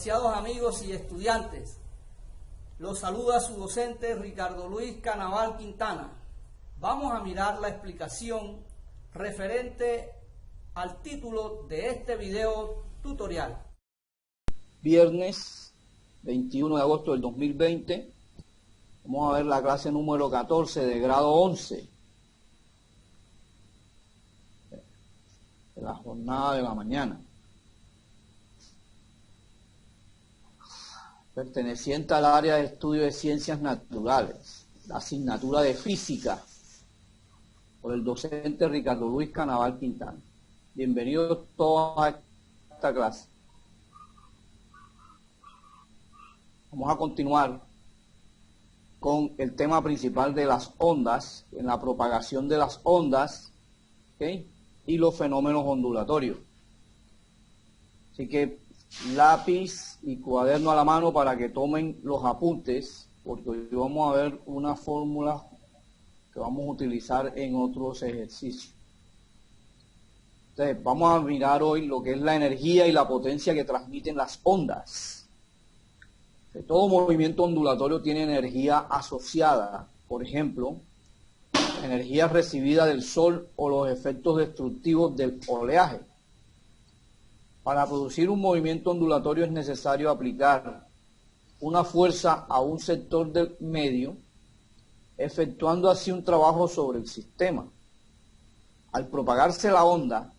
apreciados amigos y estudiantes, los saluda su docente Ricardo Luis Canaval Quintana. Vamos a mirar la explicación referente al título de este video tutorial. Viernes 21 de agosto del 2020, vamos a ver la clase número 14 de grado 11, de la jornada de la mañana, perteneciente al área de estudio de ciencias naturales, la asignatura de física, por el docente Ricardo Luis Canaval Quintana. Bienvenidos todos a esta clase. Vamos a continuar con el tema principal de las ondas, en la propagación de las ondas, ¿okay?, y los fenómenos ondulatorios. Así que lápiz y cuaderno a la mano para que tomen los apuntes, porque hoy vamos a ver una fórmula que vamos a utilizar en otros ejercicios. Entonces, vamos a mirar hoy lo que es la energía y la potencia que transmiten las ondas. Todo movimiento ondulatorio tiene energía asociada, por ejemplo, energía recibida del sol o los efectos destructivos del oleaje. Para producir un movimiento ondulatorio es necesario aplicar una fuerza a un sector del medio, efectuando así un trabajo sobre el sistema. Al propagarse la onda,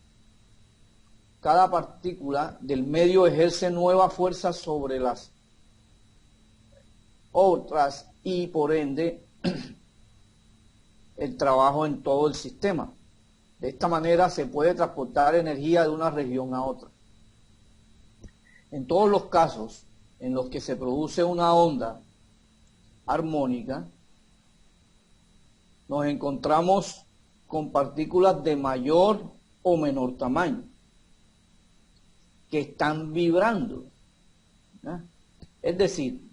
cada partícula del medio ejerce nueva fuerza sobre las otras y por ende el trabajo en todo el sistema. De esta manera se puede transportar energía de una región a otra. En todos los casos en los que se produce una onda armónica, nos encontramos con partículas de mayor o menor tamaño que están vibrando, ¿eh? Es decir,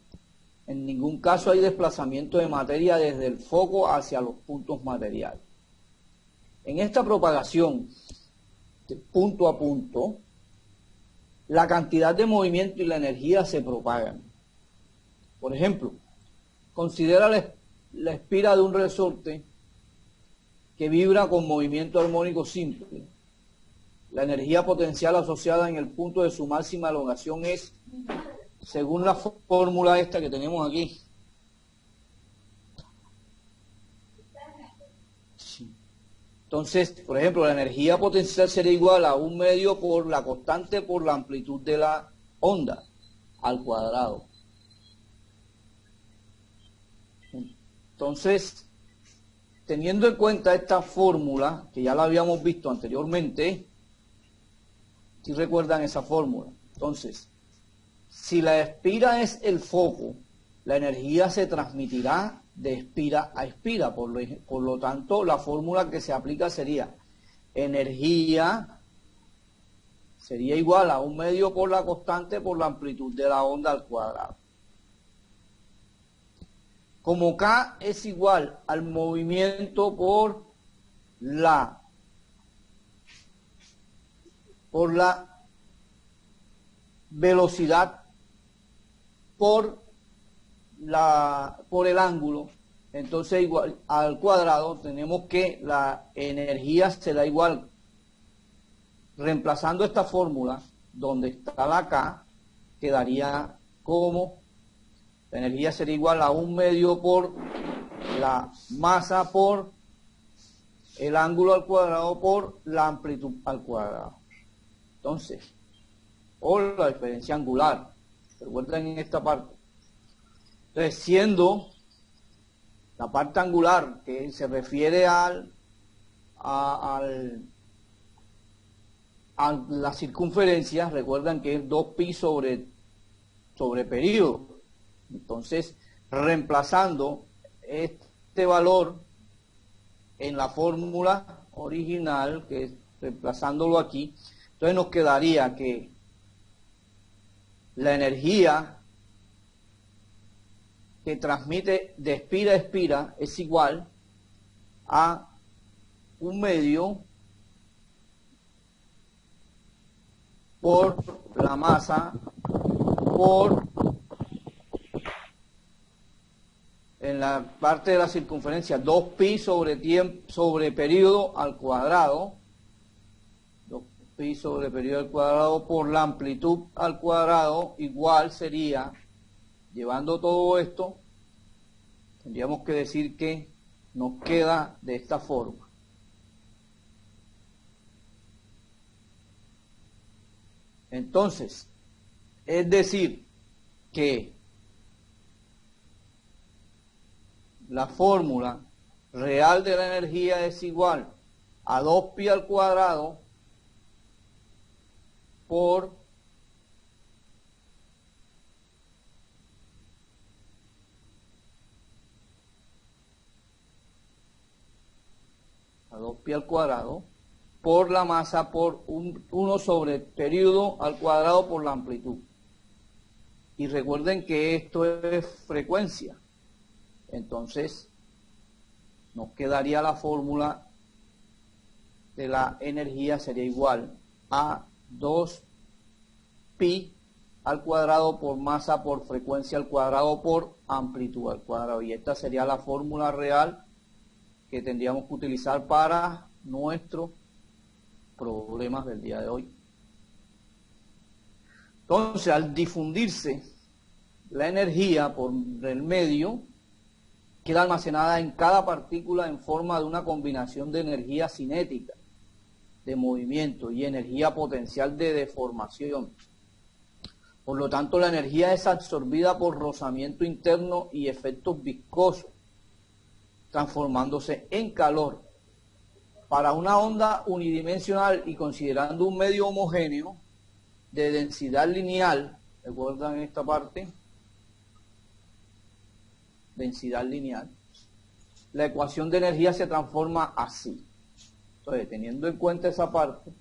en ningún caso hay desplazamiento de materia desde el foco hacia los puntos materiales. En esta propagación de punto a punto, la cantidad de movimiento y la energía se propagan. Por ejemplo, considera la espira de un resorte que vibra con movimiento armónico simple. La energía potencial asociada en el punto de su máxima elongación es, según la fórmula esta que tenemos aquí, entonces, por ejemplo, la energía potencial sería igual a 1/2 por la constante por la amplitud de la onda al cuadrado. Entonces, teniendo en cuenta esta fórmula, que ya la habíamos visto anteriormente, si recuerdan esa fórmula, entonces, si la espira es el foco, la energía se transmitirá de espira a espira. Por lo tanto, la fórmula que se aplica sería energía sería igual a 1/2 por la constante por la amplitud de la onda al cuadrado. Como K es igual al movimiento por la velocidad por el ángulo, entonces igual al cuadrado, tenemos que la energía será igual, reemplazando esta fórmula donde está la K, quedaría como la energía sería igual a 1/2 por la masa por el ángulo al cuadrado por la amplitud al cuadrado. Entonces, o la diferencia angular, recuerden en esta parte. Entonces, siendo la parte angular que se refiere a la circunferencia, recuerdan que es 2pi sobre período. Entonces, reemplazando este valor en la fórmula original, que es reemplazándolo aquí, entonces nos quedaría que la energía que transmite de espira a espira es igual a 1/2 por la masa por, en la parte de la circunferencia, 2pi sobre periodo al cuadrado, 2pi sobre periodo al cuadrado por la amplitud al cuadrado, igual sería, llevando todo esto, tendríamos que decir que nos queda de esta forma. Entonces, es decir, que la fórmula real de la energía es igual a 2pi al cuadrado por a 2pi al cuadrado por la masa por 1 sobre periodo al cuadrado por la amplitud. Y recuerden que esto es frecuencia. Entonces, nos quedaría la fórmula de la energía sería igual a 2pi al cuadrado por masa por frecuencia al cuadrado por amplitud al cuadrado. Y esta sería la fórmula real que tendríamos que utilizar para nuestros problemas del día de hoy. Entonces, al difundirse la energía por el medio, queda almacenada en cada partícula en forma de una combinación de energía cinética, de movimiento y energía potencial de deformación. Por lo tanto, la energía es absorbida por rozamiento interno y efectos viscosos, transformándose en calor. Para una onda unidimensional y considerando un medio homogéneo de densidad lineal, ¿recuerdan esta parte? Densidad lineal. La ecuación de energía se transforma así. Entonces, teniendo en cuenta esa parte,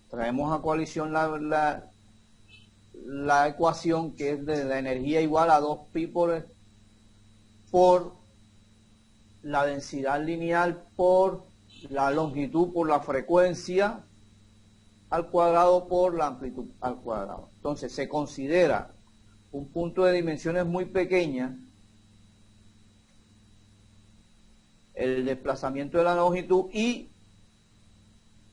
traemos a coalición la ecuación que es de la energía igual a 2pi por la densidad lineal por la longitud por la frecuencia al cuadrado por la amplitud al cuadrado. Entonces, se considera un punto de dimensiones muy pequeñas el desplazamiento de la longitud y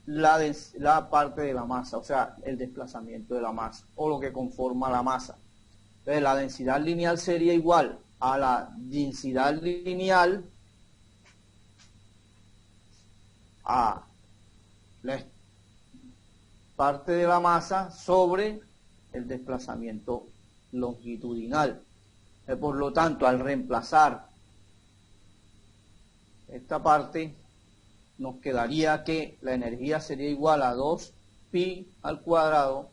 la parte de la masa, o sea, el desplazamiento de la masa o lo que conforma la masa. Entonces, la densidad lineal sería igual a la densidad lineal a la parte de la masa sobre el desplazamiento longitudinal. Por lo tanto, al reemplazar esta parte, nos quedaría que la energía sería igual a 2pi al cuadrado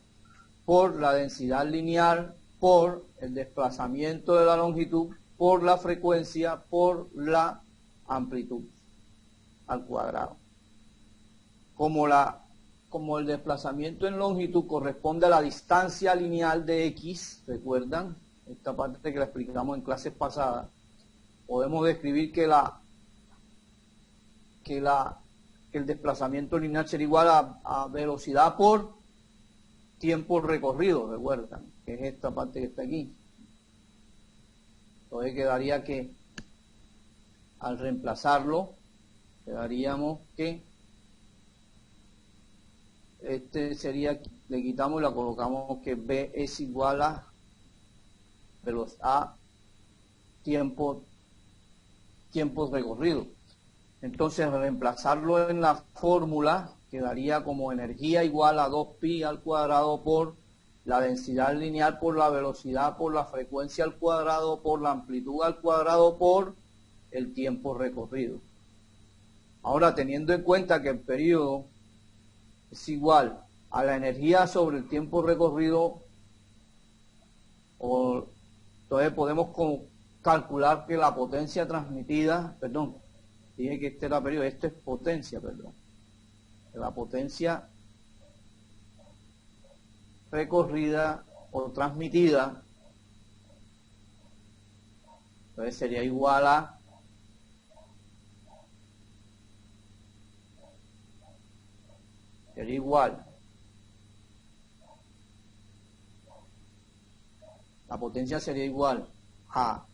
por la densidad lineal por el desplazamiento de la longitud por la frecuencia por la amplitud al cuadrado. Como el desplazamiento en longitud corresponde a la distancia lineal de x, ¿recuerdan? Esta parte que la explicamos en clases pasadas, podemos describir que el desplazamiento lineal sería igual a velocidad por tiempo recorrido, ¿recuerdan? Que es esta parte que está aquí. Entonces quedaría que al reemplazarlo, quedaríamos que este sería, le quitamos y la colocamos que B es igual a velocidad tiempo recorrido. Entonces, al reemplazarlo en la fórmula, quedaría como energía igual a 2pi al cuadrado por la densidad lineal por la velocidad por la frecuencia al cuadrado por la amplitud al cuadrado por el tiempo recorrido. Ahora, teniendo en cuenta que el periodo es igual a la energía sobre el tiempo recorrido, entonces podemos calcular que la potencia transmitida, perdón, dije que este era periodo, esto es potencia, perdón, la potencia recorrida o transmitida, entonces sería igual a La potencia sería igual a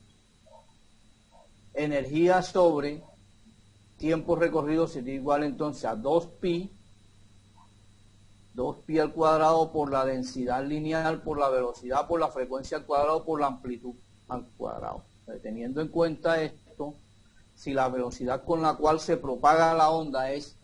energía sobre tiempo recorrido, sería igual entonces a 2pi al cuadrado por la densidad lineal, por la velocidad, por la frecuencia al cuadrado, por la amplitud al cuadrado. Teniendo en cuenta esto, si la velocidad con la cual se propaga la onda es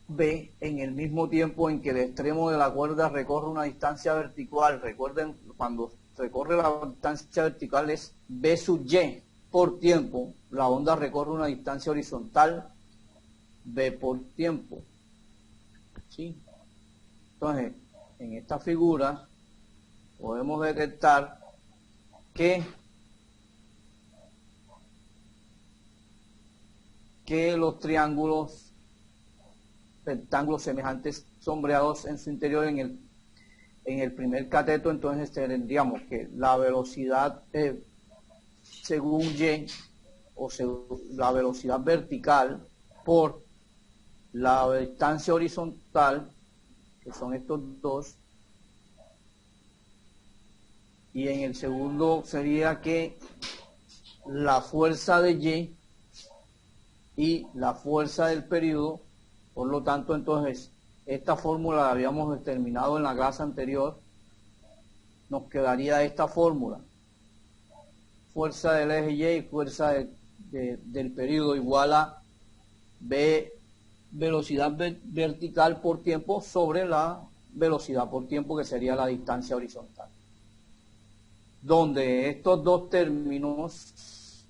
v en el mismo tiempo en que el extremo de la cuerda recorre una distancia vertical, recuerden, cuando recorre la distancia vertical es v sub y por tiempo, la onda recorre una distancia horizontal v por tiempo. ¿Sí? Entonces, en esta figura podemos detectar que los triángulos, rectángulos semejantes sombreados en su interior en el primer cateto, entonces tendríamos que la velocidad según y, o la velocidad vertical por la distancia horizontal, que son estos dos, y en el segundo sería que la fuerza de y la fuerza del periodo. Por lo tanto, entonces, esta fórmula la habíamos determinado en la clase anterior. Nos quedaría esta fórmula. Fuerza del eje Y y fuerza del periodo igual a V velocidad vertical por tiempo sobre la velocidad por tiempo, que sería la distancia horizontal. Donde estos dos términos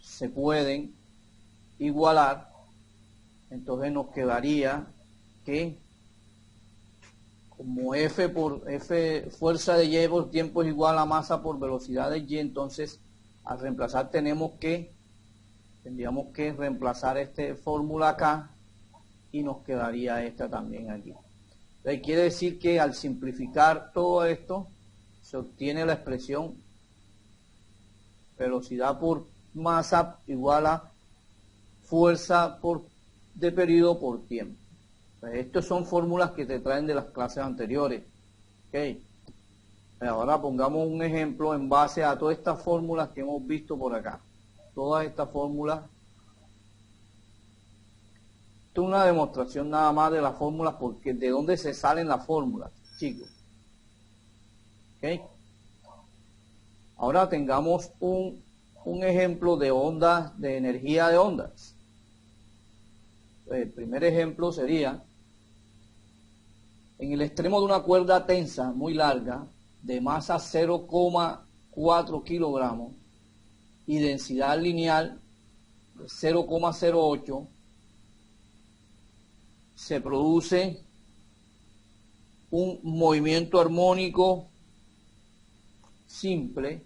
se pueden igualar, entonces nos quedaría que como F fuerza de Y por tiempo es igual a masa por velocidad de Y, entonces al reemplazar tendríamos que reemplazar esta fórmula acá y nos quedaría esta también aquí. Entonces quiere decir que al simplificar todo esto se obtiene la expresión velocidad por masa igual a fuerza de periodo por tiempo. Estas son fórmulas que te traen de las clases anteriores. ¿Okay? Ahora pongamos un ejemplo en base a todas estas fórmulas que hemos visto por acá. Todas estas fórmulas. Esto es una demostración nada más de las fórmulas, porque de dónde se salen las fórmulas, chicos. ¿Okay? Ahora tengamos un ejemplo de ondas, de energía de ondas. El primer ejemplo sería en el extremo de una cuerda tensa muy larga de masa 0,4 kilogramos y densidad lineal de 0,08 se produce un movimiento armónico simple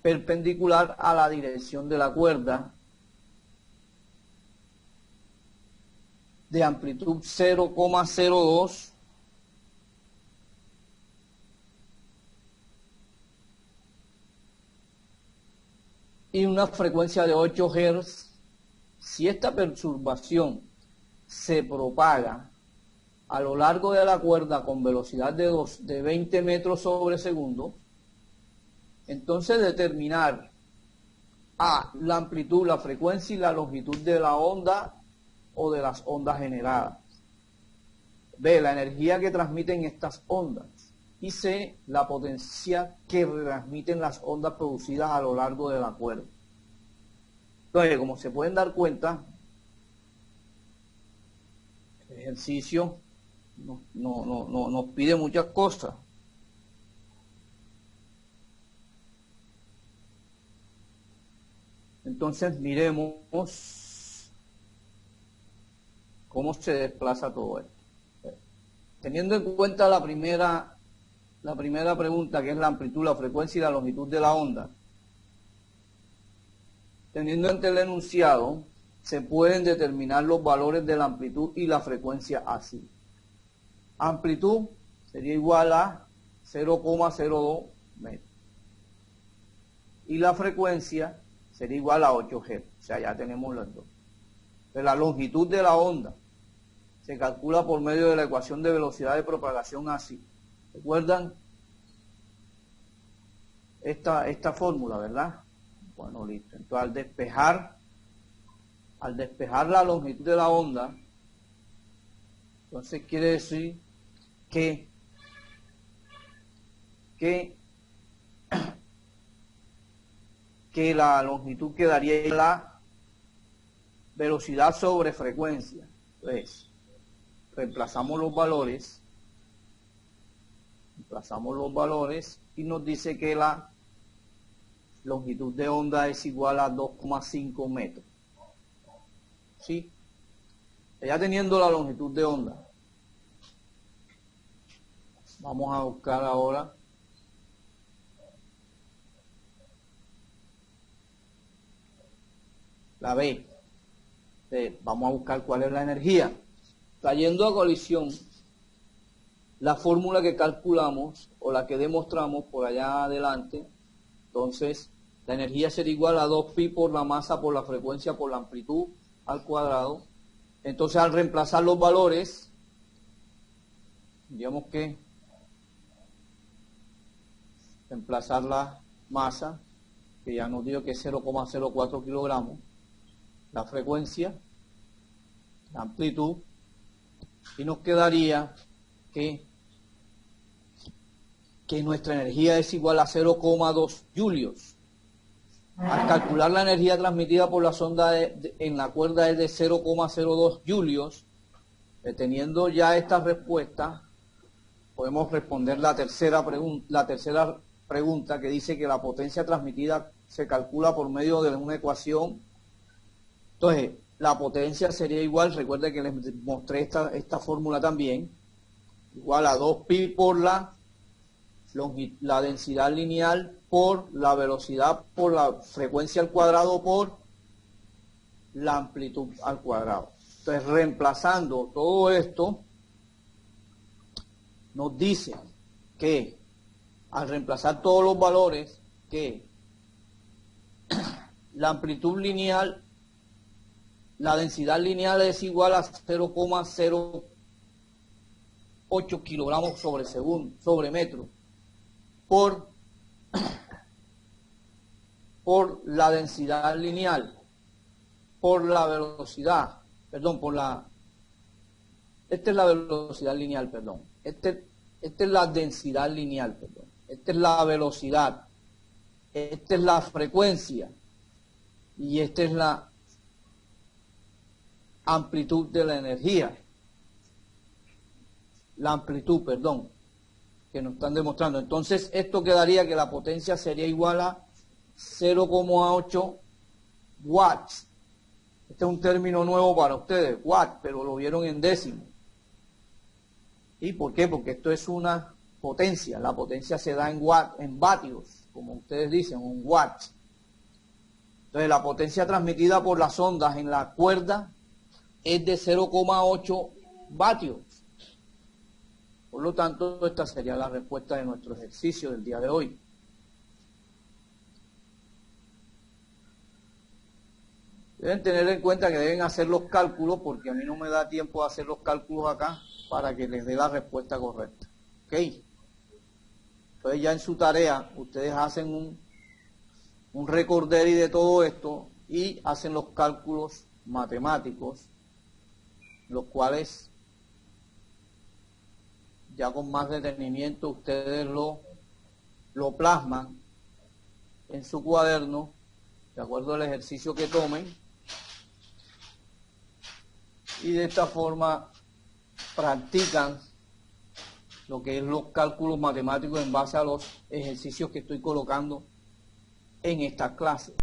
perpendicular a la dirección de la cuerda de amplitud 0,02 y una frecuencia de 8 Hz. Si esta perturbación se propaga a lo largo de la cuerda con velocidad de 20 metros sobre segundo, entonces determinar la amplitud, la frecuencia y la longitud de la onda o de las ondas generadas. B, la energía que transmiten estas ondas. Y C, la potencia que transmiten las ondas producidas a lo largo de la cuerda. Entonces, como se pueden dar cuenta, el ejercicio nos pide muchas cosas. Entonces, miremos cómo se desplaza todo esto. Teniendo en cuenta la primera pregunta, que es la amplitud, la frecuencia y la longitud de la onda, teniendo en cuenta el enunciado, se pueden determinar los valores de la amplitud y la frecuencia así. Amplitud sería igual a 0,02 metros. Y la frecuencia sería igual a 8 Hz. O sea, ya tenemos las dos. Pero la longitud de la onda se calcula por medio de la ecuación de velocidad de propagación así. ¿Recuerdan esta fórmula, verdad? Bueno, listo. Entonces, al despejar la longitud de la onda, entonces quiere decir que la longitud quedaría en la velocidad sobre frecuencia. Entonces, reemplazamos los valores y nos dice que la longitud de onda es igual a 2,5 metros. ¿Sí? Ya teniendo la longitud de onda, vamos a buscar ahora la B. Vamos a buscar cuál es la energía. Trayendo a colisión la fórmula que calculamos o la que demostramos por allá adelante, entonces la energía será igual a 2pi por la masa por la frecuencia por la amplitud al cuadrado. Entonces, al reemplazar los valores, digamos que reemplazar la masa, que ya nos dio que es 0,04 kilogramos, la frecuencia, la amplitud, y nos quedaría que nuestra energía es igual a 0,2 julios. Al calcular la energía transmitida por la sonda en la cuerda es de 0,02 julios, teniendo ya esta respuesta, podemos responder la tercera pregunta que dice que la potencia transmitida se calcula por medio de una ecuación. Entonces, la potencia sería igual, recuerden que les mostré esta fórmula también, igual a 2pi por la densidad lineal por la velocidad por la frecuencia al cuadrado por la amplitud al cuadrado. Entonces, reemplazando todo esto, nos dice que al reemplazar todos los valores, que la amplitud lineal, la densidad lineal es igual a 0,08 kilogramos sobre segundo, sobre metro, por la densidad lineal, por la velocidad, perdón, esta es la velocidad lineal, perdón, esta es la densidad lineal, perdón, esta es la velocidad, esta es la frecuencia y esta es la amplitud de la energía, la amplitud, perdón, que nos están demostrando. Entonces, esto quedaría que la potencia sería igual a 0,8 watts. Este es un término nuevo para ustedes, watt, pero lo vieron en décimo. ¿Y por qué? Porque esto es una potencia. La potencia se da en watt, en vatios, como ustedes dicen, un watt. Entonces, la potencia transmitida por las ondas en la cuerda es de 0,8 vatios. Por lo tanto, esta sería la respuesta de nuestro ejercicio del día de hoy. Deben tener en cuenta que deben hacer los cálculos, porque a mí no me da tiempo de hacer los cálculos acá para que les dé la respuesta correcta. ¿Ok? Entonces ya en su tarea, ustedes hacen un recorder y de todo esto y hacen los cálculos matemáticos, los cuales ya con más detenimiento ustedes lo plasman en su cuaderno de acuerdo al ejercicio que tomen, y de esta forma practican lo que es los cálculos matemáticos en base a los ejercicios que estoy colocando en esta clase.